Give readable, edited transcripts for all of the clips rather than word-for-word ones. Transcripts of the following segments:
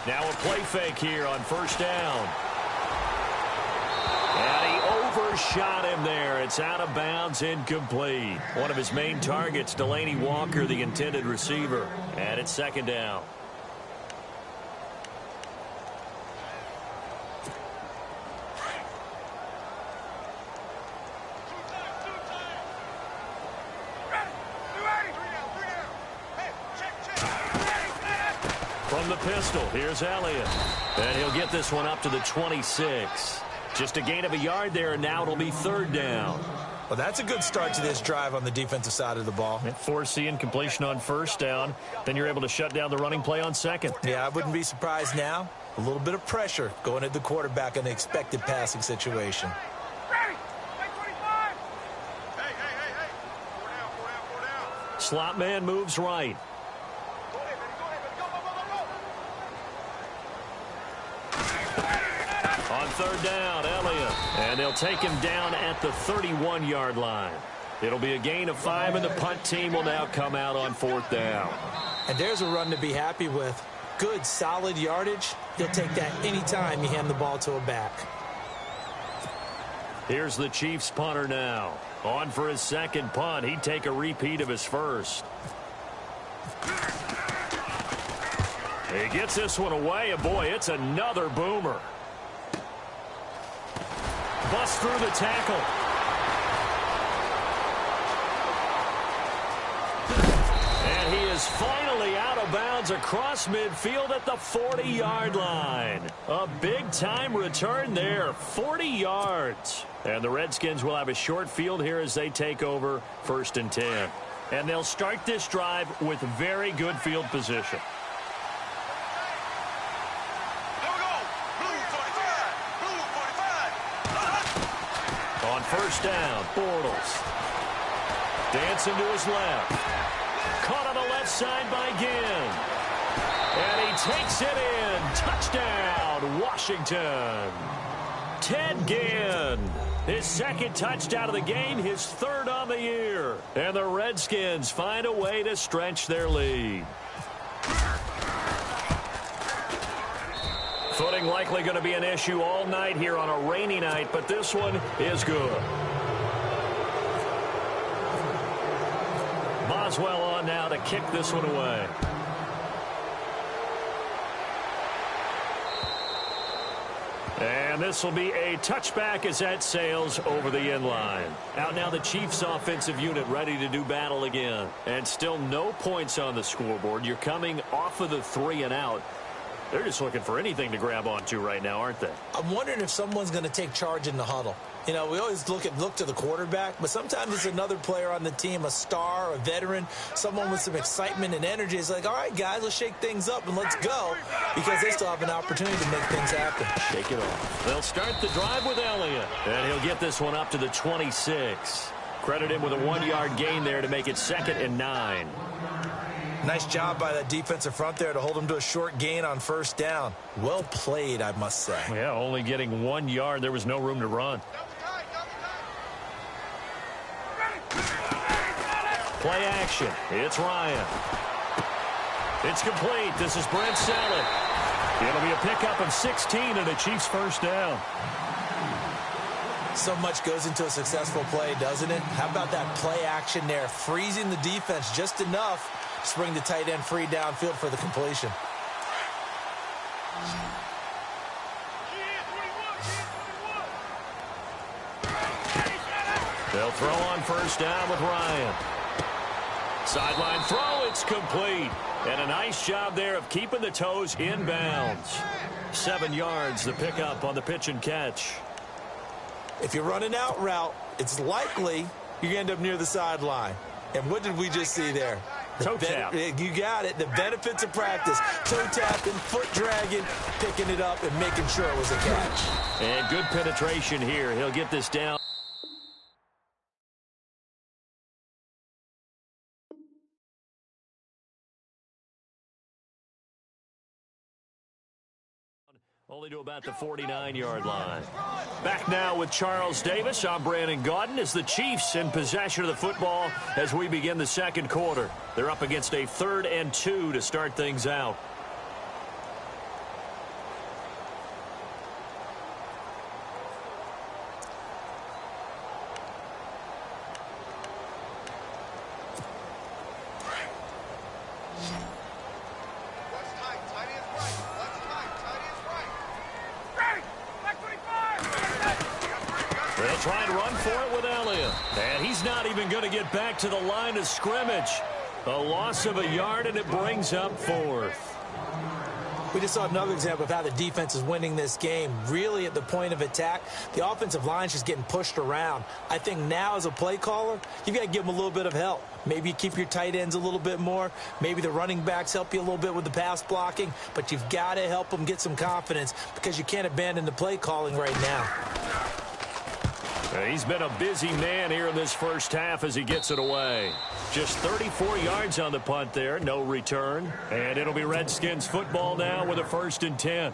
Now a play fake here on first down. And he overshot him there. It's out of bounds, incomplete. One of his main targets, Delaney Walker, the intended receiver. And it's second down. From the pistol, here's Elliott. And he'll get this one up to the 26. Just a gain of a yard there, and now it'll be third down. Well, that's a good start to this drive on the defensive side of the ball. Force the incompletion on first down. Then you're able to shut down the running play on second. Yeah, I wouldn't be surprised now. A little bit of pressure going at the quarterback in an expected passing situation. Slot man moves right. On third down, Elliott. And they'll take him down at the 31-yard line. It'll be a gain of 5, and the punt team will now come out on fourth down. And there's a run to be happy with. Good, solid yardage. He'll take that anytime you hand the ball to a back. Here's the Chiefs punter now. On for his second punt. He'd take a repeat of his first. He gets this one away, and boy, it's another boomer. Bust through the tackle. And he is finally out of bounds across midfield at the 40-yard line. A big-time return there, 40 yards. And the Redskins will have a short field here as they take over first and 10. And they'll start this drive with very good field position. On first down, Bortles. Dancing to his left. Caught on the left side by Ginn. And he takes it in. Touchdown, Washington. Ted Ginn. His second touchdown of the game, his third on the year. And the Redskins find a way to stretch their lead. Footing likely going to be an issue all night here on a rainy night, but this one is good. Boswell on now to kick this one away. And this will be a touchback as that sails over the end line. Out now the Chiefs offensive unit ready to do battle again. And still no points on the scoreboard. You're coming off of the 3 and out. They're just looking for anything to grab onto right now, aren't they? I'm wondering if someone's going to take charge in the huddle. You know, we always look to the quarterback, but sometimes it's another player on the team, a star, a veteran, someone with some excitement and energy. It's like, all right, guys, let's shake things up and let's go, because they still have an opportunity to make things happen. Shake it off. They'll start the drive with Elliott, and he'll get this one up to the 26. Credit him with a 1-yard gain there to make it 2nd and 9. Nice job by that defensive front there to hold him to a short gain on first down. Well played, I must say. Yeah, only getting 1 yard. There was no room to run. Play action. It's Ryan. It's complete. This is Brent Selleck. It'll be a pickup of 16 and a Chiefs first down. So much goes into a successful play, doesn't it? How about that play action there? Freezing the defense just enough to bring the tight end free downfield for the completion. They'll throw on first down with Ryan. Sideline throw, it's complete. And a nice job there of keeping the toes inbounds. 7 yards, the pickup on the pitch and catch. If you're running out route, it's likely you end up near the sideline. And what did we just see there? Toe tap. You got it. The benefits of practice. Toe tapping, foot dragging, picking it up, and making sure it was a catch. And good penetration here. He'll get this down. Only to about the 49-yard line. Back now with Charles Davis. I'm Brandon Gaudin as the Chiefs in possession of the football as we begin the second quarter. They're up against a 3rd and 2 to start things out. try and run for it with Elliott. And he's not even going to get back to the line of scrimmage. A loss of a yard, and it brings up fourth. We just saw another example of how the defense is winning this game. Really at the point of attack, the offensive line's just getting pushed around. I think now as a play caller, you've got to give them a little bit of help. Maybe you keep your tight ends a little bit more. Maybe the running backs help you a little bit with the pass blocking. But you've got to help them get some confidence because you can't abandon the play calling right now. He's been a busy man here in this first half as he gets it away. Just 34 yards on the punt there, no return. And it'll be Redskins football now with a 1st and 10.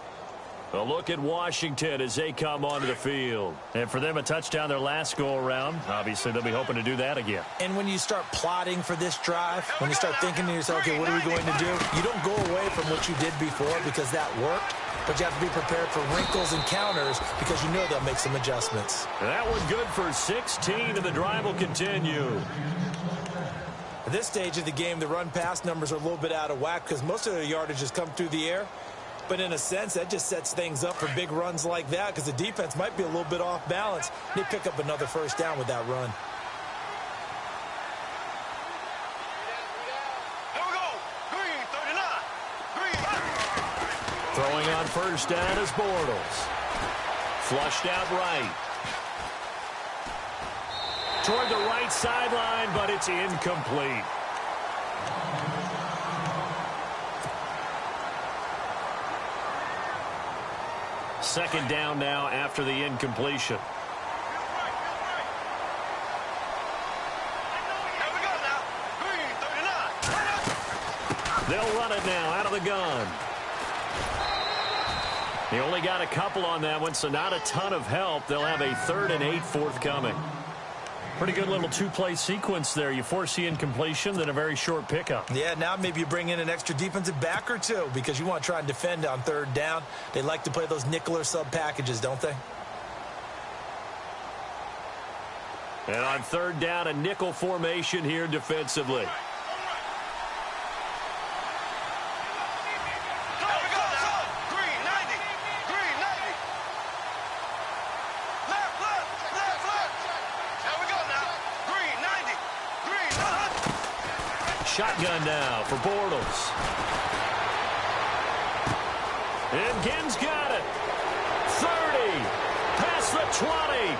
A look at Washington as they come onto the field. And for them, a touchdown their last go-around. Obviously, they'll be hoping to do that again. And when you start plotting for this drive, when you start thinking to yourself, okay, what are we going to do? You don't go away from what you did before because that worked. But you have to be prepared for wrinkles and counters because you know they'll make some adjustments. That one good for 16, and the drive will continue. At this stage of the game, the run-pass numbers are a little bit out of whack because most of their yardage has come through the air. But in a sense, that just sets things up for big runs like that because the defense might be a little bit off balance. They pick up another 1st down with that run. Throwing on 1st down is Bortles. Flushed out right. Toward the right sideline, but it's incomplete. Second down now after the incompletion. They'll run it now out of the gun. He only got a couple on that one, so not a ton of help. They'll have a 3rd and 8 forthcoming. Pretty good little two-play sequence there. You force the incompletion, then a very short pickup. Yeah, now maybe you bring in an extra defensive back or two because you want to try and defend on 3rd down. They like to play those nickel or sub packages, don't they? And on 3rd down, a nickel formation here defensively. Shotgun now for Bortles. And Ginn's got it. 30. Past the 20.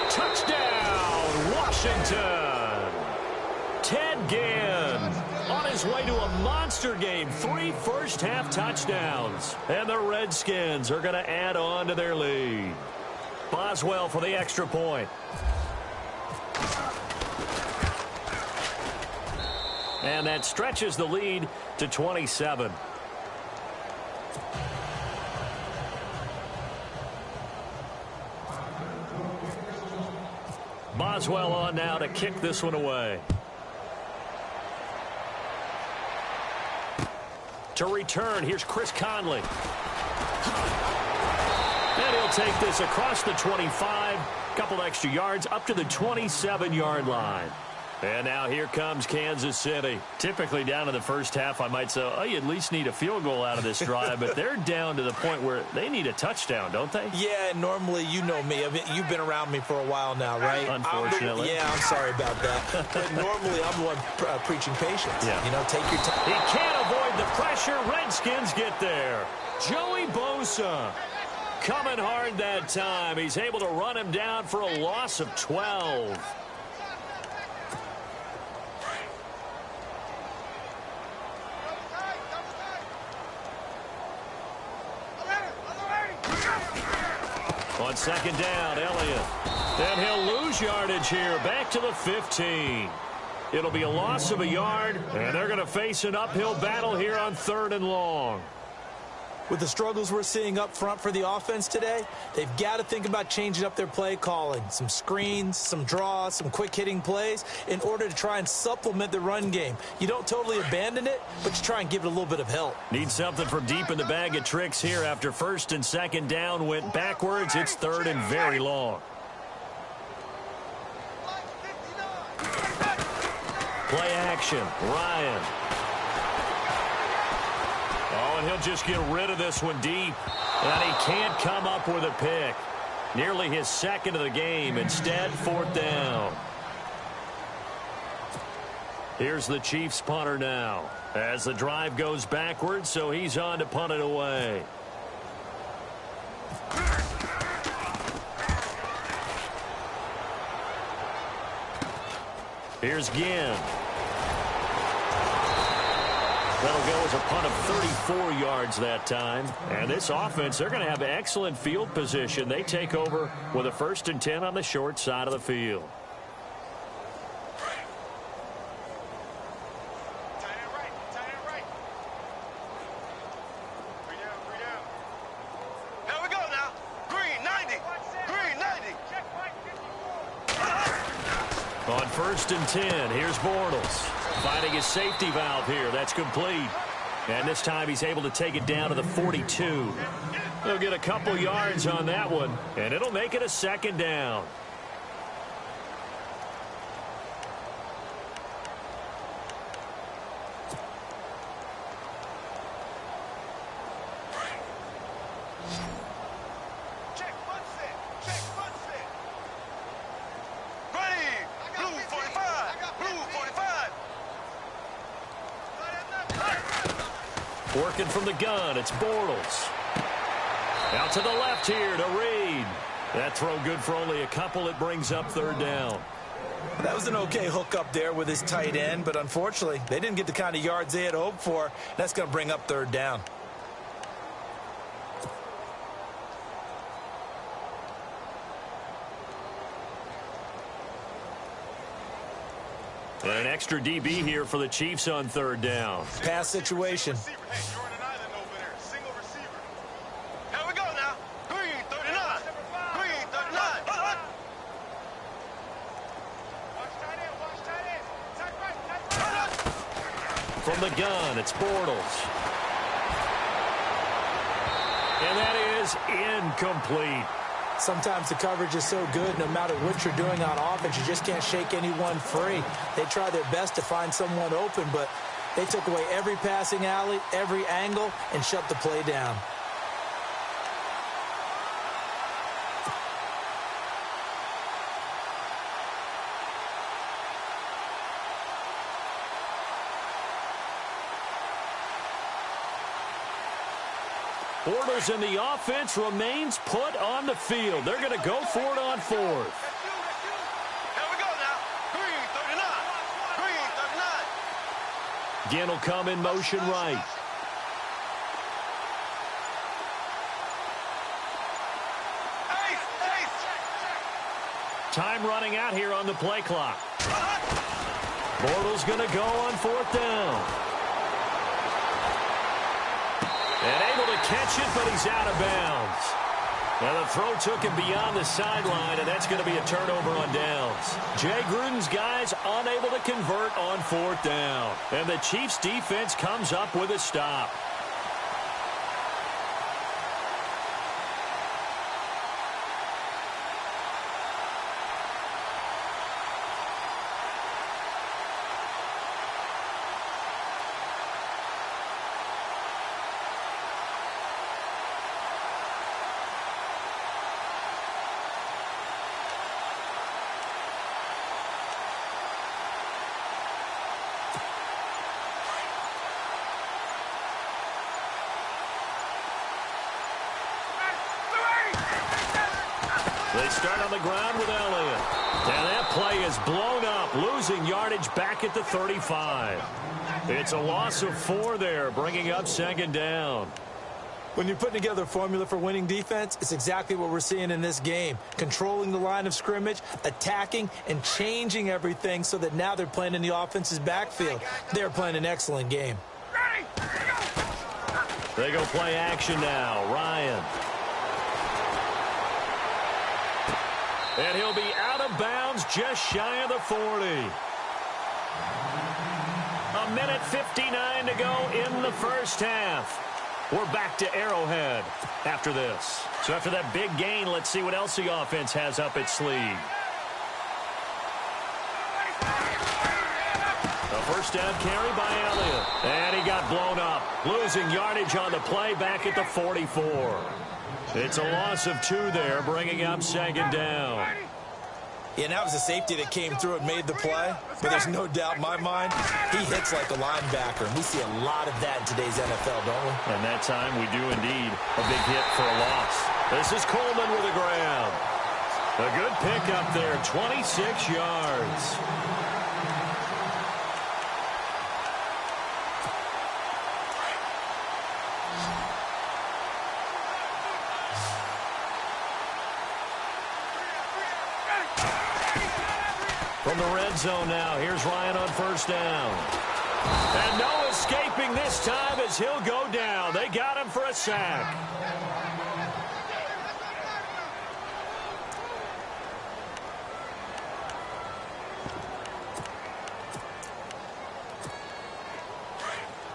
Touchdown, Washington. Ted Ginn on his way to a monster game. 3 first-half touchdowns. And the Redskins are going to add on to their lead. Boswell for the extra point. And that stretches the lead to 27. Boswell on now to kick this one away. To return, here's Chris Conley. And he'll take this across the 25. Couple extra yards up to the 27-yard line. And now here comes Kansas City. Typically down in the first half, I might say, oh, you at least need a field goal out of this drive. But they're down to the point where they need a touchdown, don't they? Yeah, normally, you know me. I mean, you've been around me for a while now, right? Unfortunately. I'm sorry about that. But normally, I'm the one preaching patience. Yeah. You know, take your time. He can't avoid the pressure. Redskins get there. Joey Bosa coming hard that time. He's able to run him down for a loss of 12. On 2nd down, Elliott. And he'll lose yardage here. Back to the 15. It'll be a loss of a yard, and they're going to face an uphill battle here on 3rd and long. With the struggles we're seeing up front for the offense today, they've got to think about changing up their play calling. Some screens, some draws, some quick-hitting plays in order to try and supplement the run game. You don't totally abandon it, but you try and give it a little bit of help. Need something from deep in the bag of tricks here after 1st and 2nd down went backwards. It's 3rd and very long. Play action. Ryan. Oh, and he'll just get rid of this one deep. And he can't come up with a pick. Nearly his second of the game. Instead, 4th down. Here's the Chiefs punter now. As the drive goes backwards, so he's on to punt it away. Here's Ginn. That'll go as a punt of 34 yards that time. And this offense, they're going to have excellent field position. They take over with a 1st and 10 on the short side of the field. On 1st and 10, here's Bortles. Finding his safety valve here. That's complete. And this time he's able to take it down to the 42. They'll get a couple yards on that one, and it'll make it a 2nd down. Working from the gun, it's Bortles. Out to the left here to Reed. That throw good for only a couple. It brings up 3rd down. That was an okay hook up there with his tight end, but unfortunately, they didn't get the kind of yards they had hoped for. That's going to bring up 3rd down. And an extra DB here for the Chiefs on 3rd down. Pass situation. From the gun, it's Bortles. And that is incomplete. Sometimes the coverage is so good, no matter what you're doing on offense, you just can't shake anyone free. They try their best to find someone open, but they took away every passing alley, every angle, and shut the play down. Bortles in the offense remains put on the field. They're going to go for it on 4th. Here we go now. Green 39. Ginn will come in motion right. Time running out here on the play clock. Bortles going to go on 4th down. And able to catch it, but he's out of bounds. Now the throw took him beyond the sideline, and that's going to be a turnover on downs. Jay Gruden's guys unable to convert on 4th down. And the Chiefs defense comes up with a stop. They start on the ground with Elliott. And that play is blown up, losing yardage back at the 35. It's a loss of 4 there, bringing up 2nd down. When you're putting together a formula for winning defense, it's exactly what we're seeing in this game. Controlling the line of scrimmage, attacking, and changing everything so that now they're playing in the offense's backfield. They're playing an excellent game. They go play action now. Ryan. And he'll be out of bounds just shy of the 40. A minute 59 to go in the first half. We're back to Arrowhead after this. So after that big gain, let's see what else the offense has up its sleeve. A first down carry by Elliott. And he got blown up. Losing yardage on the play back at the 44. It's a loss of 2 there, bringing up second down. Yeah, and that was a safety that came through and made the play. But there's no doubt in my mind, he hits like a linebacker. And we see a lot of that in today's NFL, don't we? And that time we do indeed. A big hit for a loss. This is Coleman with a grab. A good pickup there, 26 yards. From the red zone now, here's Ryan on first down. And no escaping this time as he'll go down. They got him for a sack.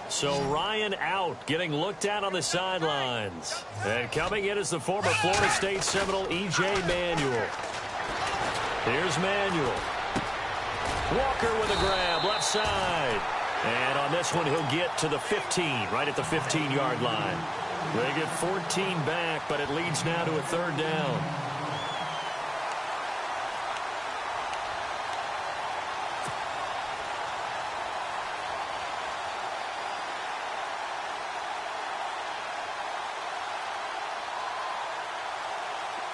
So Ryan out, getting looked at on the sidelines. And coming in is the former Florida State Seminole, E.J. Manuel. Here's Manuel. Walker with a grab, left side. And on this one, he'll get to the 15, right at the 15-yard line. They get 14 back, but it leads now to a third down.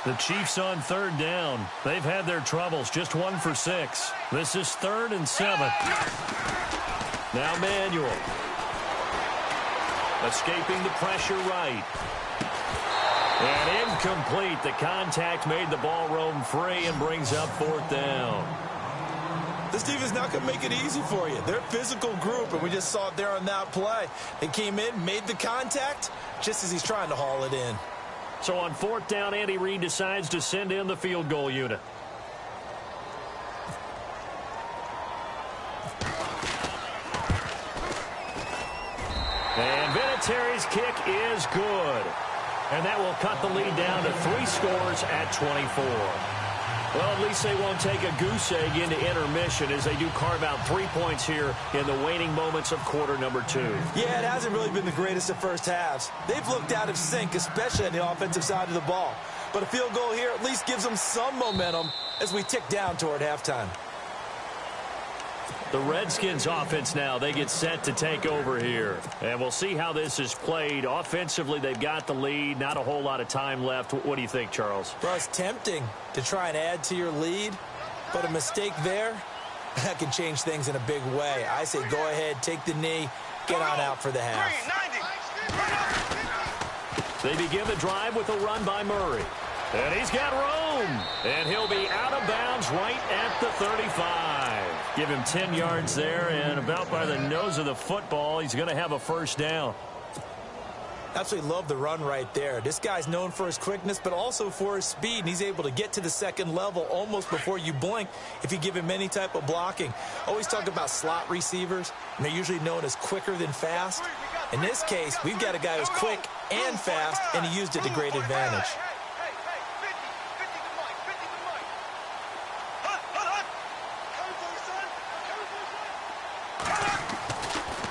The Chiefs on third down. They've had their troubles, just 1 for 6. This is 3rd and 7. Now Manuel. Escaping the pressure right. And incomplete. The contact made the ball roam free and brings up 4th down. This team is not going to make it easy for you. They're a physical group, and we just saw it there on that play. They came in, made the contact, just as he's trying to haul it in. So on 4th down, Andy Reid decides to send in the field goal unit. And Vinatieri's kick is good. And that will cut the lead down to 3 scores at 24. Well, at least they won't take a goose egg into intermission as they do carve out 3 points here in the waning moments of quarter number 2. Yeah, it hasn't really been the greatest of first halves. They've looked out of sync, especially on the offensive side of the ball. But a field goal here at least gives them some momentum as we tick down toward halftime. The Redskins offense now, they get set to take over here. And we'll see how this is played. Offensively, they've got the lead. Not a whole lot of time left. What do you think, Charles? Well, it's tempting to try and add to your lead, but a mistake there, that can change things in a big way. I say go ahead, take the knee, get on out for the half. They begin the drive with a run by Murray. And he's got room. And he'll be out of bounds right at the 35. Give him 10 yards there, and about by the nose of the football, he's going to have a first down. Absolutely love the run right there. This guy's known for his quickness, but also for his speed. And he's able to get to the second level almost before you blink if you give him any type of blocking. Always talk about slot receivers, and they're usually known as quicker than fast. In this case, we've got a guy who's quick and fast, and he used it to great advantage.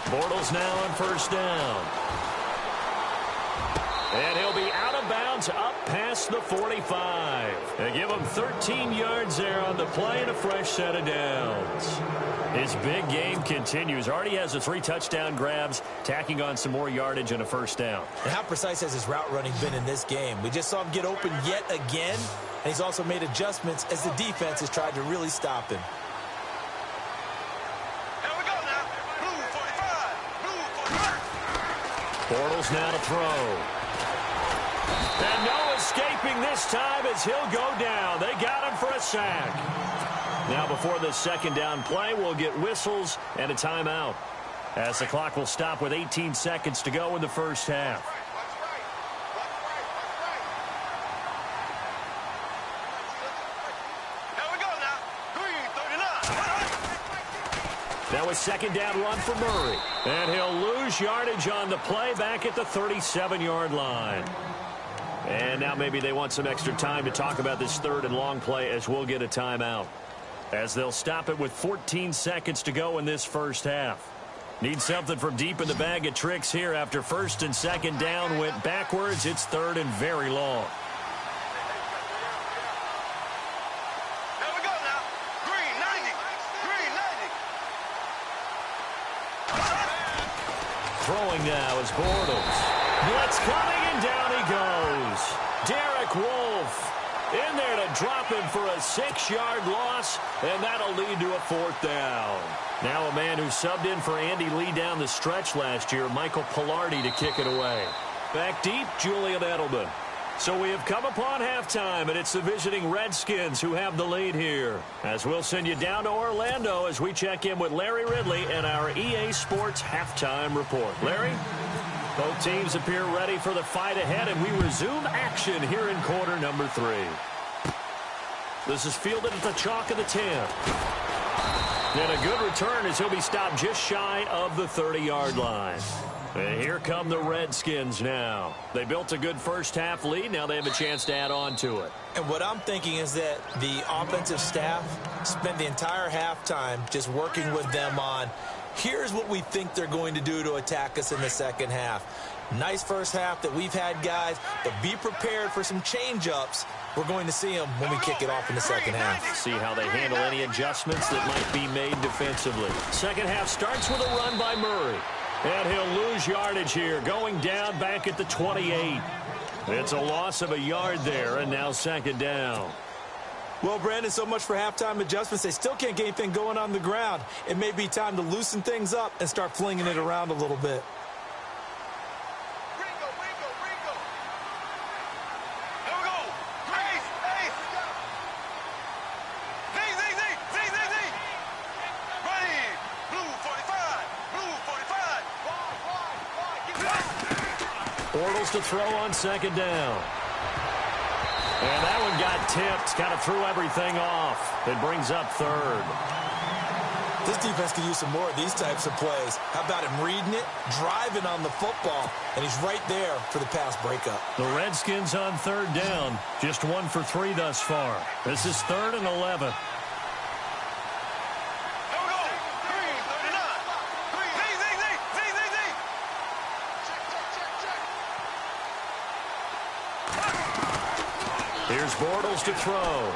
Bortles now on first down. And he'll be out of bounds up past the 45. They give him 13 yards there on the play and a fresh set of downs. His big game continues. Already has the 3 touchdown grabs, tacking on some more yardage and a first down. And how precise has his route running been in this game? We just saw him get open yet again, and he's also made adjustments as the defense has tried to really stop him. Bortles now to throw. And no escaping this time as he'll go down. They got him for a sack. Now before the second down play, we'll get whistles and a timeout, as the clock will stop with 18 seconds to go in the first half. Now a second down run for Murray. And he'll lose yardage on the play back at the 37-yard line. And now maybe they want some extra time to talk about this third and long play as we'll get a timeout, as they'll stop it with 14 seconds to go in this first half. Need something from deep in the bag of tricks here after first and second down went backwards. It's third and very long. Here we go now. Green 90. Green 90. Throwing now is Bortles. Blitz coming, and down he goes. Derek Wolfe in there to drop him for a 6-yard loss, and that'll lead to a fourth down. Now a man who subbed in for Andy Lee down the stretch last year, Michael Pilardi, to kick it away. Back deep, Julian Edelman. So we have come upon halftime, and it's the visiting Redskins who have the lead here. As we'll send you down to Orlando as we check in with Larry Ridley and our EA Sports halftime report. Larry? Both teams appear ready for the fight ahead, and we resume action here in quarter number 3. This is fielded at the chalk of the 10. And a good return as he'll be stopped just shy of the 30-yard line. And here come the Redskins now. They built a good first-half lead. Now they have a chance to add on to it. And what I'm thinking is that the offensive staff spent the entire halftime just working with them on, here's what we think they're going to do to attack us in the second half. Nice first half that we've had, guys, but be prepared for some change-ups. We're going to see them when we kick it off in the second half. See how they handle any adjustments that might be made defensively. Second half starts with a run by Murray. And he'll lose yardage here, going down back at the 28. It's a loss of a yard there, and now second down. Well, Brandon, so much for halftime adjustments. They still can't get anything going on the ground. It may be time to loosen things up and start flinging it around a little bit. Bortles to throw on second down. And that one got tipped. Kind of threw everything off. It brings up third. This defense could use some more of these types of plays. How about him reading it, driving on the football, and he's right there for the pass breakup. The Redskins on third down. Just 1 for 3 thus far. This is 3rd and 11. Here's Bortles to throw.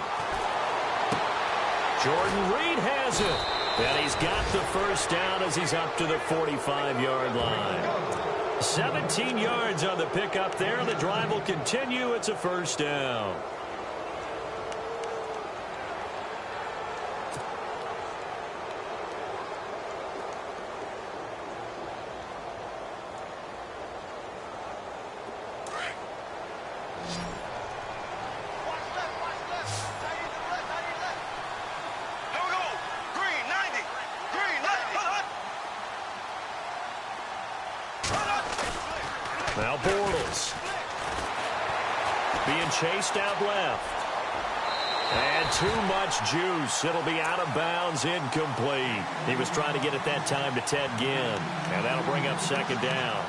Jordan Reed has it. And he's got the first down as he's up to the 45-yard line. 17 yards on the pickup there. The drive will continue. It's a first down. Now Bortles being chased out left. And too much juice. It'll be out of bounds, incomplete. He was trying to get it that time to Ted Ginn. And that'll bring up second down.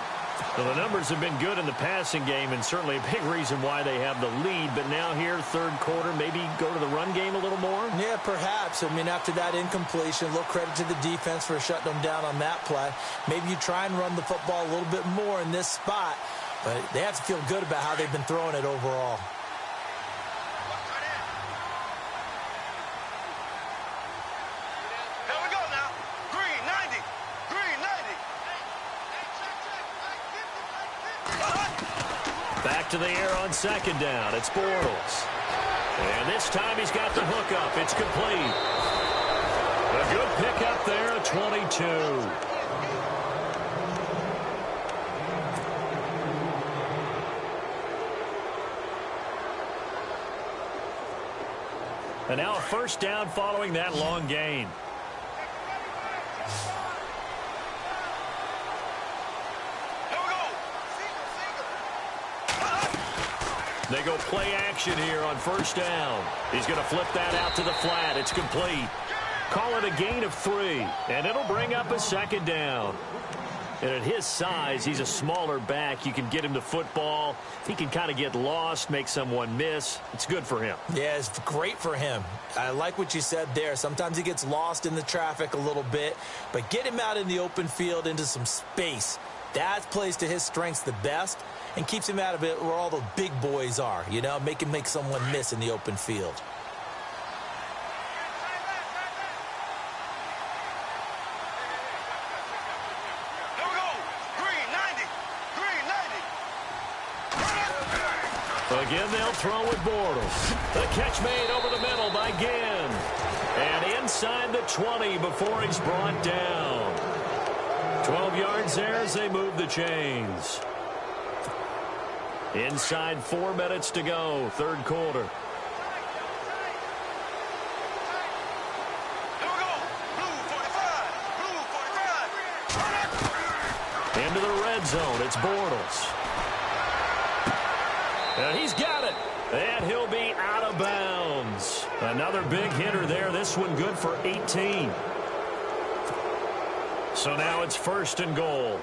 Well, the numbers have been good in the passing game, and certainly a big reason why they have the lead. But now here, third quarter, maybe go to the run game a little more? Yeah, perhaps. I mean, after that incompletion, a little credit to the defense for shutting them down on that play. Maybe you try and run the football a little bit more in this spot. But they have to feel good about how they've been throwing it overall. Back to the air on second down. It's Bortles. And this time he's got the hook up. It's complete. A good pickup there at 22. And now a first down following that long gain. They go play action here on first down. He's going to flip that out to the flat. It's complete. Call it a gain of 3, and it'll bring up a second down. And at his size, he's a smaller back. You can get him the football. He can kind of get lost, make someone miss. It's good for him. Yeah, it's great for him. I like what you said there. Sometimes he gets lost in the traffic a little bit, but get him out in the open field into some space. That plays to his strengths the best and keeps him out of it where all the big boys are, you know, make someone miss in the open field. Again, they'll throw with Bortles. The catch made over the middle by Ginn. And inside the 20 before he's brought down. 12 yards there as they move the chains. Inside 4 minutes to go, third quarter. Into the red zone, it's Bortles. And he's got it. And he'll be out of bounds. Another big hitter there. This one good for 18. So now it's first and goal.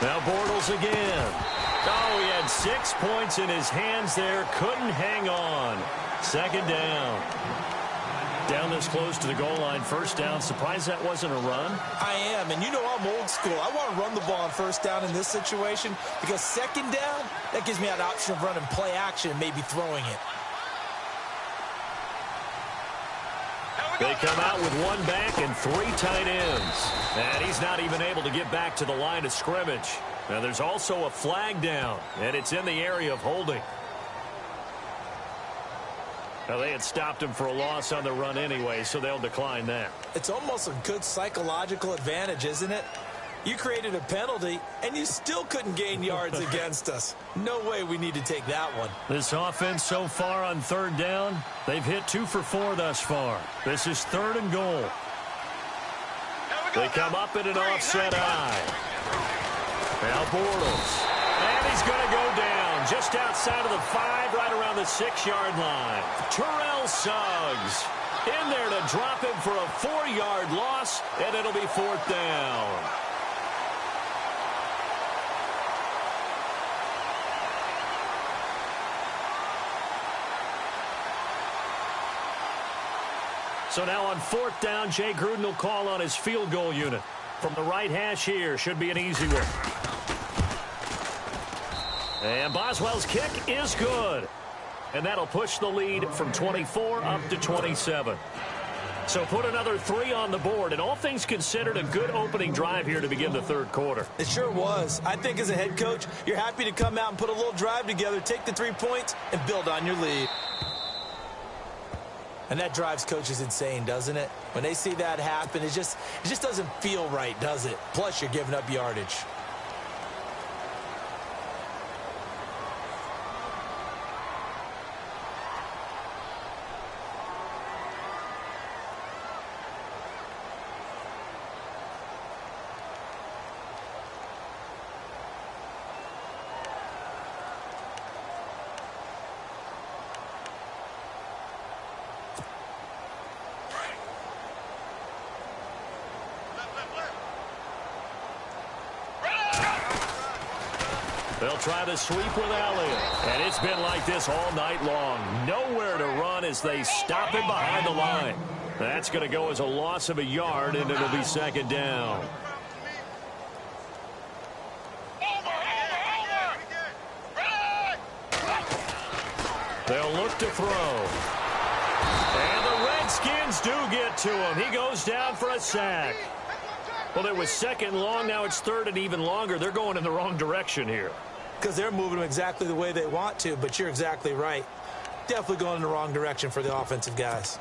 Now Bortles again. Oh, he had 6 points in his hands there. Couldn't hang on. Second down. Down this close to the goal line, first down. Surprised that wasn't a run? I am, and you know I'm old school. I want to run the ball on first down in this situation because second down, that gives me that option of running play action and maybe throwing it. They come out with one back and 3 tight ends. And he's not even able to get back to the line of scrimmage. Now there's also a flag down, and it's in the area of holding. Now, they had stopped him for a loss on the run anyway, so they'll decline that. It's almost a good psychological advantage, isn't it? You created a penalty, and you still couldn't gain yards against us. No way we need to take that one. This offense so far on third down, they've hit 2 for 4 thus far. This is third and goal. They come up in an offset eye. Now Bortles. And he's going to go down just outside of the 5, right around the 6-yard line. Terrell Suggs in there to drop him for a 4-yard loss, and it'll be fourth down. So now on fourth down, Jay Gruden will call on his field goal unit. From the right hash here, should be an easy one. And Boswell's kick is good. And that'll push the lead from 24 up to 27. So put another 3 on the board. And all things considered, a good opening drive here to begin the third quarter. It sure was. I think as a head coach, you're happy to come out and put a little drive together, take the 3 points, and build on your lead. And that drives coaches insane, doesn't it? When they see that happen, it just doesn't feel right, does it? Plus, you're giving up yardage. They'll try the sweep with Elliott. And it's been like this all night long. Nowhere to run as they stop him behind the line. That's going to go as a loss of a yard, and it'll be second down. They'll look to throw. And the Redskins do get to him. He goes down for a sack. Well, it was second and long. Now it's third and even longer. They're going in the wrong direction here. Because they're moving them exactly the way they want to, but you're exactly right. Definitely going in the wrong direction for the offensive guys.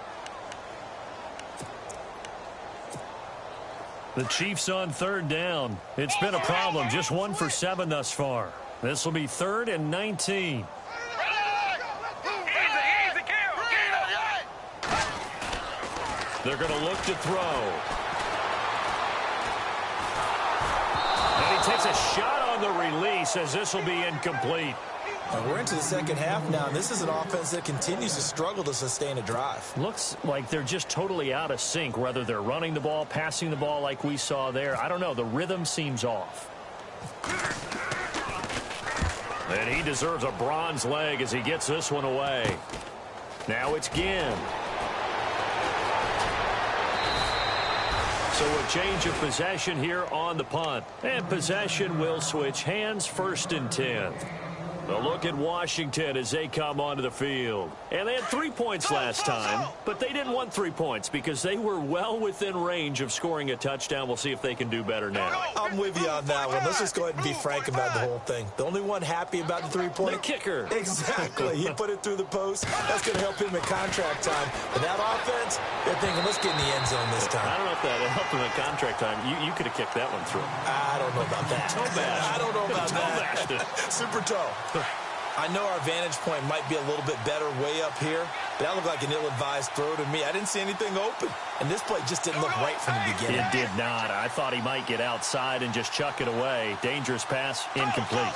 The Chiefs on third down. It's been a problem. Just 1 for 7 thus far. This will be 3rd and 19. They're going to look to throw. And he takes a shot on the release as this will be incomplete. And we're into the second half now, and this is an offense that continues to struggle to sustain a drive. Looks like they're just totally out of sync, whether they're running the ball, passing the ball like we saw there. I don't know. The rhythm seems off. And he deserves a bronze leg as he gets this one away. Now it's Ginn. So a change of possession here on the punt. And possession will switch hands, 1st and 10. A look at Washington as they come onto the field. And they had 3 points last time, but they didn't want 3 points because they were well within range of scoring a touchdown. We'll see if they can do better now. I'm with you on that one. Let's just go ahead and be frank about the whole thing. The only one happy about the 3-point? The kicker. Exactly. He put it through the post. That's going to help him in contract time. But that offense, they're thinking, let's get in the end zone this time. I don't know if that helped him in contract time. You could have kicked that one through. I don't know about that. I don't know about that. Super toe. I know our vantage point might be a little bit better way up here, but that looked like an ill-advised throw to me. I didn't see anything open, and this play just didn't look right from the beginning. It did not. I thought he might get outside and just chuck it away. Dangerous pass, incomplete.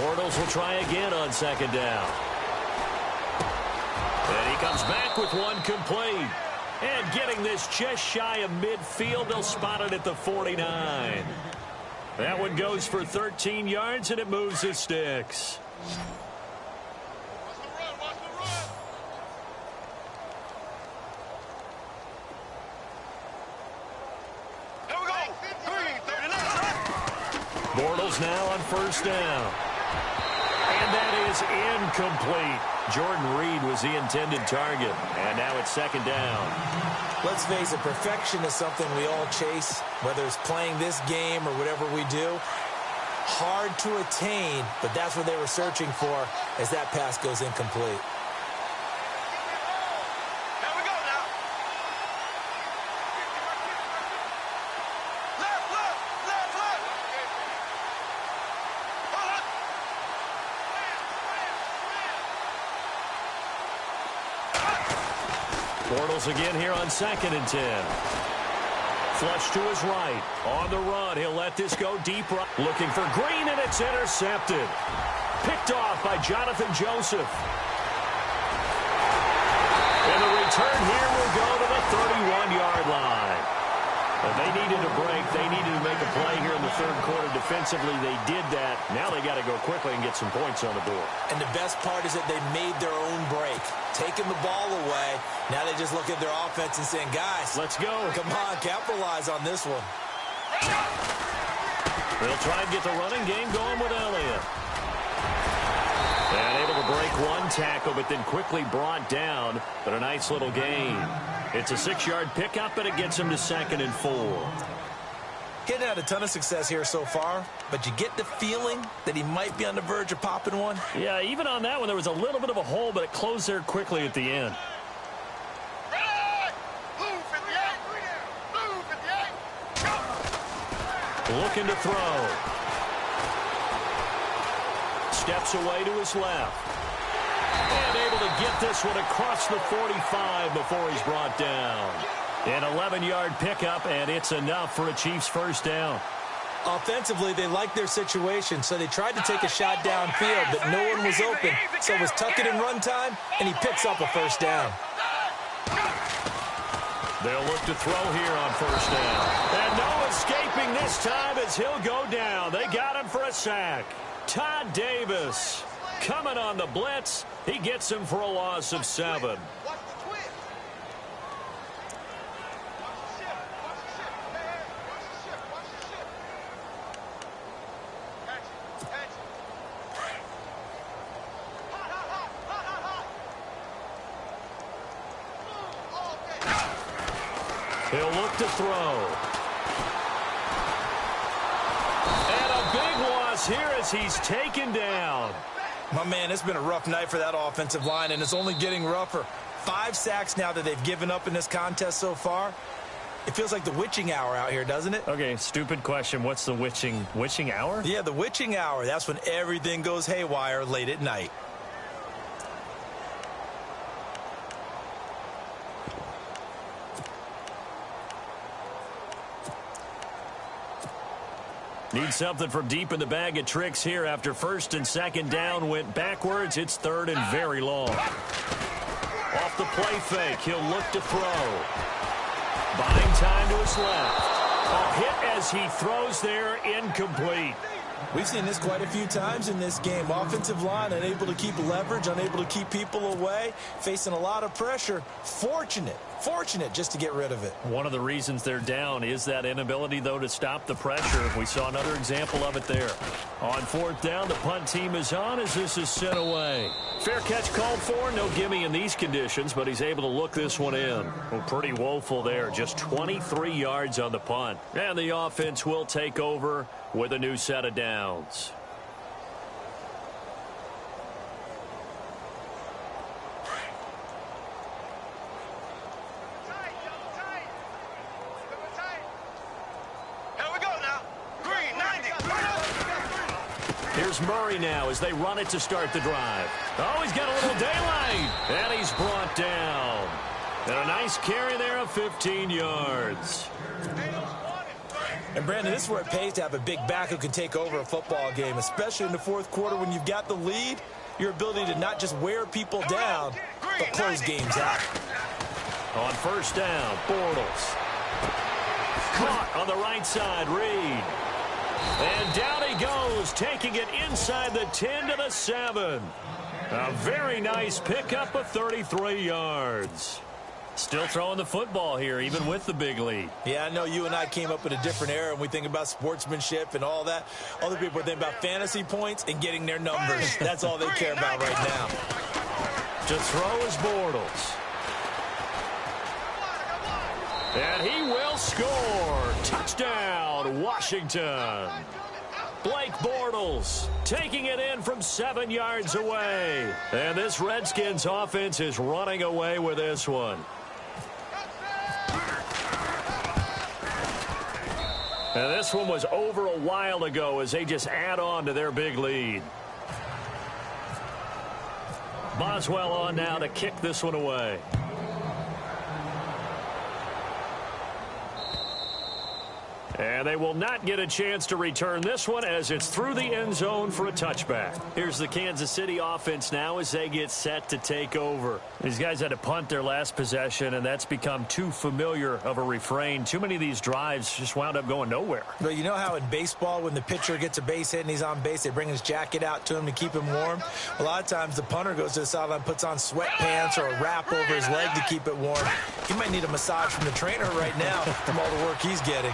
Bortles will try again on 2nd down. And he comes back with one complete. And getting this just shy of midfield, they'll spot it at the 49. That one goes for 13 yards, and it moves the sticks. Bortles now on 1st down. And that is incomplete. Jordan Reed was the intended target. And now it's 2nd down. Let's face it, perfection is something we all chase, whether it's playing this game or whatever we do. Hard to attain, but that's what they were searching for as that pass goes incomplete. Bortles again here on 2nd and 10. Flush to his right. On the run, he'll let this go deep right. Looking for Green, and it's intercepted. Picked off by Jonathan Joseph. And the return here will go to the 31-yard line. And they needed a break. They needed to make a play here in the 3rd quarter. Defensively, they did that. Now they got to go quickly and get some points on the board. And the best part is that they made their own break. Taking the ball away. Now they just look at their offense and saying, guys, let's go. Come on, capitalize on this one. They'll try and get the running game going with Elliott. And able to break one tackle, but then quickly brought down. But a nice little gain. It's a 6-yard pickup, and it gets him to 2nd and 4. Getting had a ton of success here so far, but you get the feeling that he might be on the verge of popping one. Yeah, even on that one, there was a little bit of a hole, but it closed there quickly at the end. Looking to throw. Steps away to his left. And able to get this one across the 45 before he's brought down. An 11-yard pickup, and it's enough for a Chiefs 1st down. Offensively, they liked their situation, so they tried to take a shot downfield, but no one was open. So it was tuck it and run time, and he picks up a 1st down. They'll look to throw here on 1st down. And no escaping this time as he'll go down. They got him for a sack. Todd Davis coming on the blitz. He gets him for a loss of 7. He'll look to throw. And a big loss here as he's taken down. My man, it's been a rough night for that offensive line, and it's only getting rougher. 5 sacks now that they've given up in this contest so far. It feels like the witching hour out here, doesn't it? Okay, stupid question. What's the witching hour? Yeah, the witching hour. That's when everything goes haywire late at night. Need something from deep in the bag of tricks here. After first and second down went backwards, it's third and very long. Off the play fake, he'll look to throw. Buying time to his left. A hit as he throws there, incomplete. We've seen this quite a few times in this game. Offensive line unable to keep leverage, unable to keep people away, facing a lot of pressure. Fortunate just to get rid of it. One of the reasons they're down is that inability, though, to stop the pressure. We saw another example of it there. On fourth down, the punt team is on as this is sent away. Fair catch called for. No gimme in these conditions, but he's able to look this one in. Well, pretty woeful there. Just 23 yards on the punt. And the offense will take over with a new set of downs. Here's Murray now as they run it to start the drive. Oh, he's got a little daylight. And he's brought down. And a nice carry there of 15 yards. And, Brandon, this is where it pays to have a big back who can take over a football game, especially in the fourth quarter when you've got the lead. Your ability to not just wear people down, but close games out. On first down, Bortles. Caught on the right side, Reed. And down he goes, taking it inside the 10 to the 7. A very nice pickup of 33 yards. Still throwing the football here, even with the big lead. Yeah, I know you and I came up in a different era, and we think about sportsmanship and all that. Other people think about fantasy points and getting their numbers. That's all they care about right now. To throw is Bortles. And he will score. Touchdown, Washington. Blake Bortles taking it in from 7 yards away. And this Redskins offense is running away with this one. And this one was over a while ago as they just add on to their big lead. Boswell on now to kick this one away. And they will not get a chance to return this one as it's through the end zone for a touchback. Here's the Kansas City offense now as they get set to take over. These guys had to punt their last possession, and that's become too familiar of a refrain. Too many of these drives just wound up going nowhere. But you know how in baseball when the pitcher gets a base hit and he's on base, they bring his jacket out to him to keep him warm? A lot of times the punter goes to the sideline, puts on sweatpants or a wrap over his leg to keep it warm. He might need a massage from the trainer right now from all the work he's getting.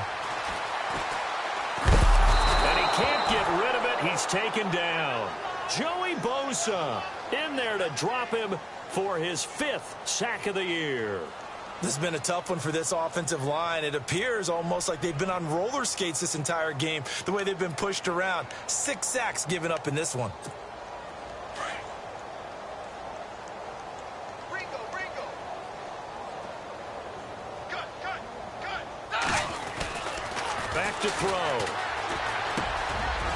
Can't get rid of it. He's taken down. Joey Bosa in there to drop him for his 5th sack of the year. This has been a tough one for this offensive line. It appears almost like they've been on roller skates this entire game, the way they've been pushed around. 6 sacks given up in this one. Back to throw.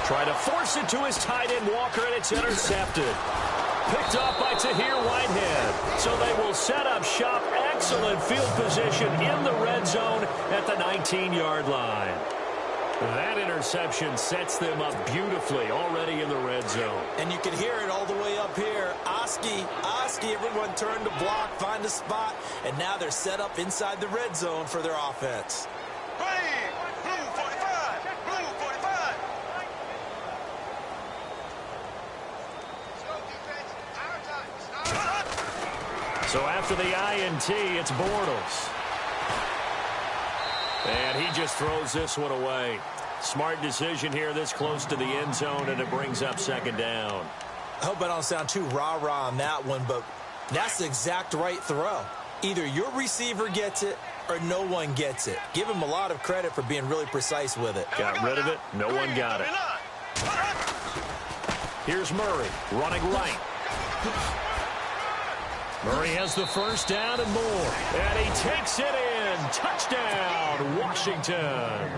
Try to force it to his tight end, Walker, and it's intercepted. Picked off by Tahir Whitehead. So they will set up shop. Excellent field position in the red zone at the 19-yard line. That interception sets them up beautifully already in the red zone. And you can hear it all the way up here. Oski, everyone turned to block, find a spot, and now they're set up inside the red zone for their offense. So after the INT, it's Bortles. And he just throws this one away. Smart decision here this close to the end zone, and it brings up second down. I hope I don't sound too rah-rah on that one, but that's the exact right throw. Either your receiver gets it or no one gets it. Give him a lot of credit for being really precise with it. Got rid of it. No one got it. Here's Murray running right. Murray has the first down and more. And he takes it in. Touchdown, Washington.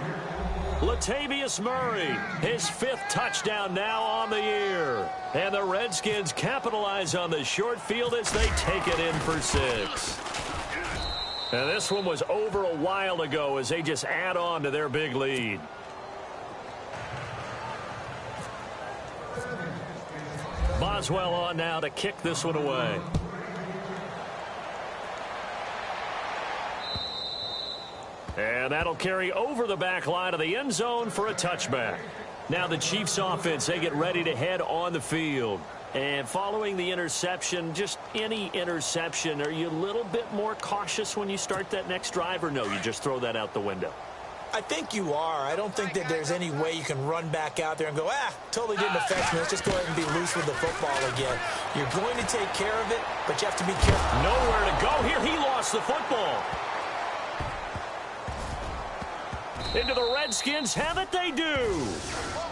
Latavius Murray, his 5th touchdown now on the year. And the Redskins capitalize on the short field as they take it in for 6. And this one was over a while ago as they just add on to their big lead. Boswell on now to kick this one away. And that'll carry over the back line of the end zone for a touchback. Now the Chiefs offense, they get ready to head on the field. And following the interception, just any interception, are you a little bit more cautious when you start that next drive, or no, you just throw that out the window? I think you are. I don't think that there's any way you can run back out there and go, totally didn't affect me. Let's just go ahead and be loose with the football again. You're going to take care of it, but you have to be careful. Nowhere to go here. He lost the football. Into the Redskins, have it they do.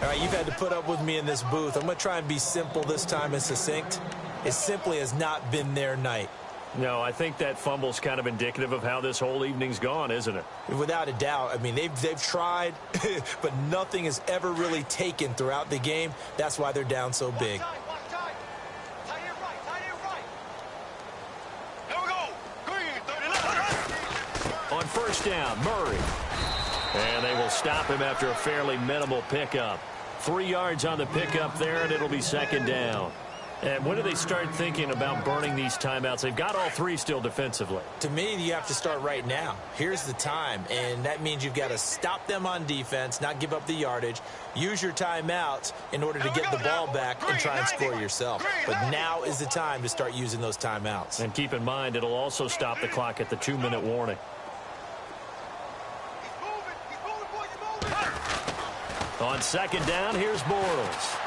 All right, you've had to put up with me in this booth. I'm going to try and be simple this time and succinct. It simply has not been their night. No, I think that fumble's kind of indicative of how this whole evening's gone, isn't it? Without a doubt. I mean, they've tried, but nothing has ever really taken throughout the game. That's why they're down so big. On first down, Murray. And they will stop him after a fairly minimal pickup. 3 yards on the pickup there, and it'll be second down. And when do they start thinking about burning these timeouts? They've got all 3 still defensively. To me, you have to start right now. Here's the time, and that means you've got to stop them on defense, not give up the yardage, use your timeouts in order to get the ball back and try and score yourself. But now is the time to start using those timeouts. And keep in mind, it'll also stop the clock at the 2-minute warning. On second down, here's Bortles.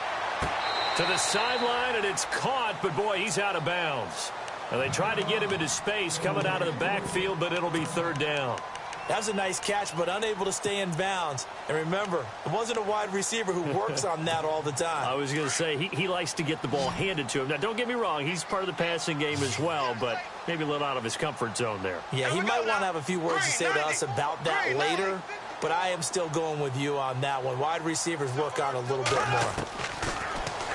To the sideline, and it's caught, but boy, he's out of bounds. And they try to get him into space coming out of the backfield, but it'll be third down. That was a nice catch, but unable to stay in bounds. And remember, it wasn't a wide receiver who works on that all the time. I was going to say, he likes to get the ball handed to him. Now, don't get me wrong, he's part of the passing game as well, but maybe a little out of his comfort zone there. Yeah, he might want to have a few words to say to us about that later, but I am still going with you on that one. Wide receivers work on a little bit more.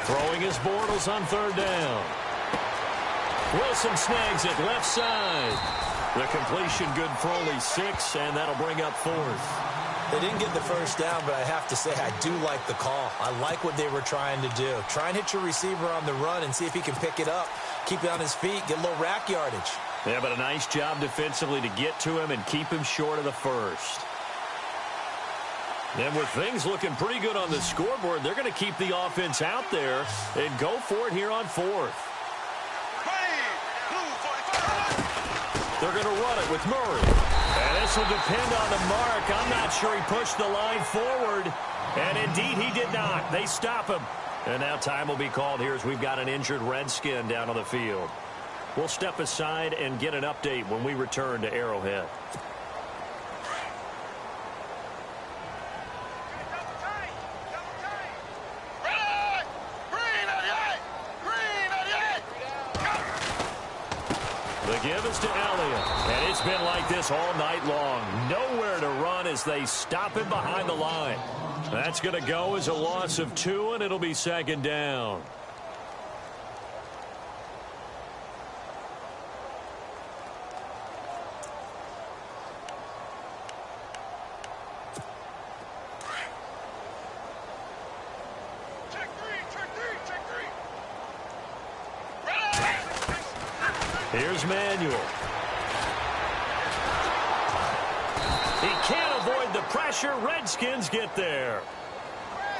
Throwing his Bortles on third down. Wilson snags it left side. The completion good for only 6, and that'll bring up fourth. They didn't get the first down, but I have to say I do like the call. I like what they were trying to do. Try and hit your receiver on the run and see if he can pick it up. Keep it on his feet, get a little rack yardage. Yeah, but a nice job defensively to get to him and keep him short of the first. And with things looking pretty good on the scoreboard, they're going to keep the offense out there and go for it here on fourth. They're going to run it with Murray. And this will depend on the mark. I'm not sure he pushed the line forward. And indeed, he did not. They stop him. And now time will be called here as we've got an injured Redskin down on the field. We'll step aside and get an update when we return to Arrowhead. The give is to Elliott, and it's been like this all night long. Nowhere to run as they stop him behind the line. That's going to go as a loss of 2, and it'll be second down. Here's Manuel. He can't avoid the pressure. Redskins get there.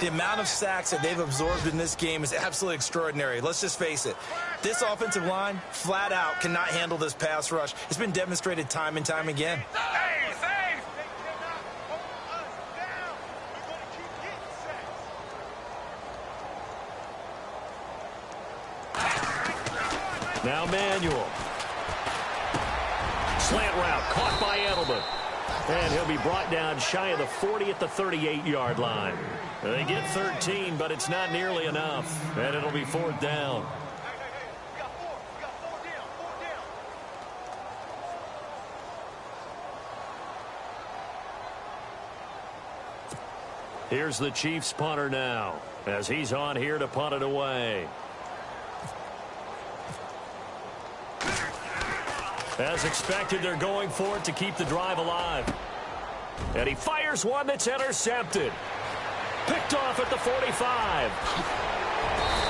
The amount of sacks that they've absorbed in this game is absolutely extraordinary. Let's just face it. This offensive line, flat out, cannot handle this pass rush. It's been demonstrated time and time again. Now Manuel. Slant route caught by Edelman. And he'll be brought down shy of the 40 at the 38-yard line. They get 13, but it's not nearly enough. And it'll be fourth down. Here's the Chiefs punter now as he's on here to punt it away. As expected, they're going for it to keep the drive alive. And he fires one that's intercepted. Picked off at the 45.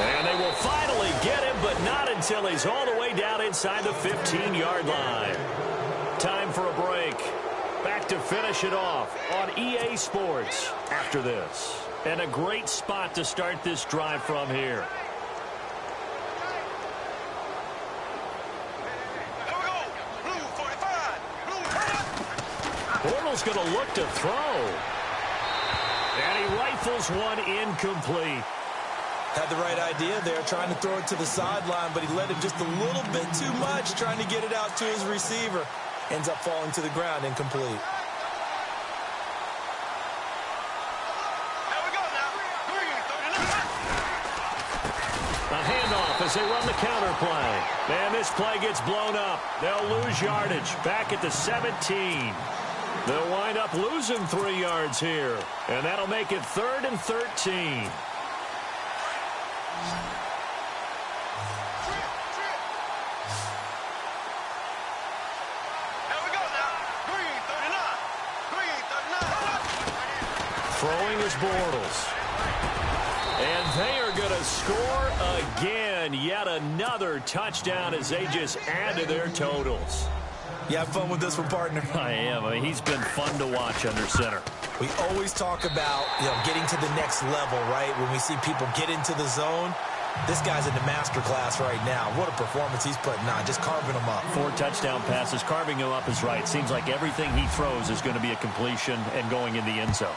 And they will finally get him, but not until he's all the way down inside the 15-yard line. Time for a break. Back to finish it off on EA Sports after this. And a great spot to start this drive from here. Bortles going to look to throw. And he rifles one incomplete. Had the right idea there, trying to throw it to the sideline, but he let it just a little bit too much, trying to get it out to his receiver. Ends up falling to the ground, incomplete. There we go now. Green, 39. A handoff as they run the counter play. And this play gets blown up. They'll lose yardage back at the 17. They'll wind up losing 3 yards here. And that'll make it 3rd and 13. Throwing is Bortles. And they are going to score again. Yet another touchdown as they just add to their totals. You have fun with this one, partner? I am. I mean, he's been fun to watch under center. We always talk about, getting to the next level, right? When we see people get into the zone, this guy's in the master class right now. What a performance he's putting on, just carving them up. 4 touchdown passes, carving him up is right. Seems like everything he throws is going to be a completion and going in the end zone.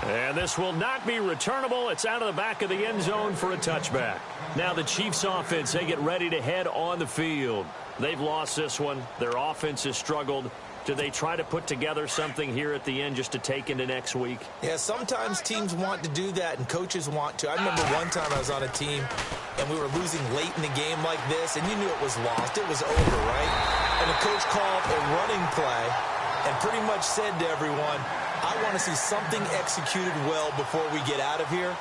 And this will not be returnable. It's out of the back of the end zone for a touchback. Now the Chiefs offense, they get ready to head on the field. They've lost this one. Their offense has struggled. Do they try to put together something here at the end just to take into next week? Yeah, sometimes teams want to do that and coaches want to. I remember one time I was on a team and we were losing late in the game like this, and you knew it was lost. It was over, right? And the coach called a running play and pretty much said to everyone, I want to see something executed well before we get out of here.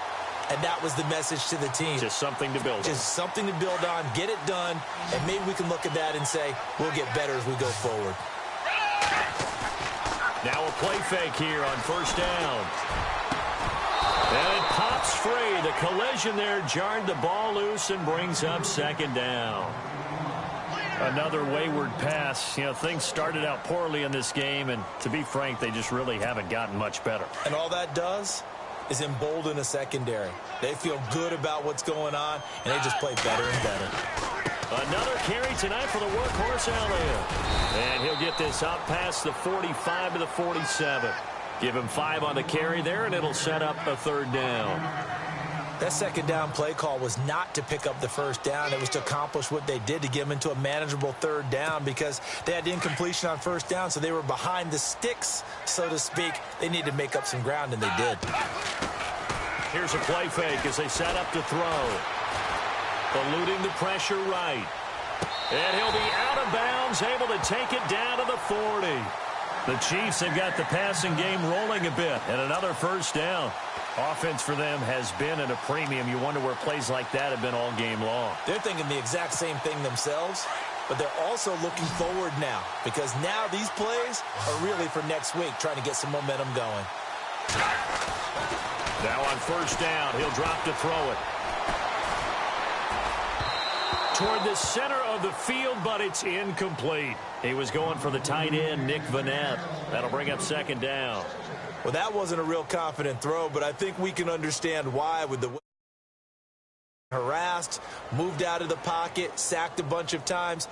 And that was the message to the team. Just something to build on. Just something to build on, get it done, and maybe we can look at that and say, we'll get better as we go forward. Now a play fake here on first down. And it pops free. The collision there jarred the ball loose and brings up second down. Another wayward pass. Things started out poorly in this game, and to be frank, they just really haven't gotten much better. And all that does is embolden a secondary. They feel good about what's going on, and they just play better and better. Another carry tonight for the workhorse Elliott. And he'll get this out past the 45 to the 47. Give him 5 on the carry there, and it'll set up a third down. That second down play call was not to pick up the first down. It was to accomplish what they did, to get them into a manageable third down, because they had incompletion on first down, so they were behind the sticks, so to speak. They needed to make up some ground, and they did. Here's a play fake as they set up to throw. Eluding the pressure right. And he'll be out of bounds, able to take it down to the 40. The Chiefs have got the passing game rolling a bit, and another first down. Offense for them has been at a premium. You wonder where plays like that have been all game long. They're thinking the exact same thing themselves, but they're also looking forward now, because now these plays are really for next week, trying to get some momentum going. Now on first down, he'll drop to throw it. Toward the center of the field, but it's incomplete. He was going for the tight end, Nick Vanette. That'll bring up second down. Well, that wasn't a real confident throw, but I think we can understand why, with the way harassed, moved out of the pocket, sacked a bunch of times.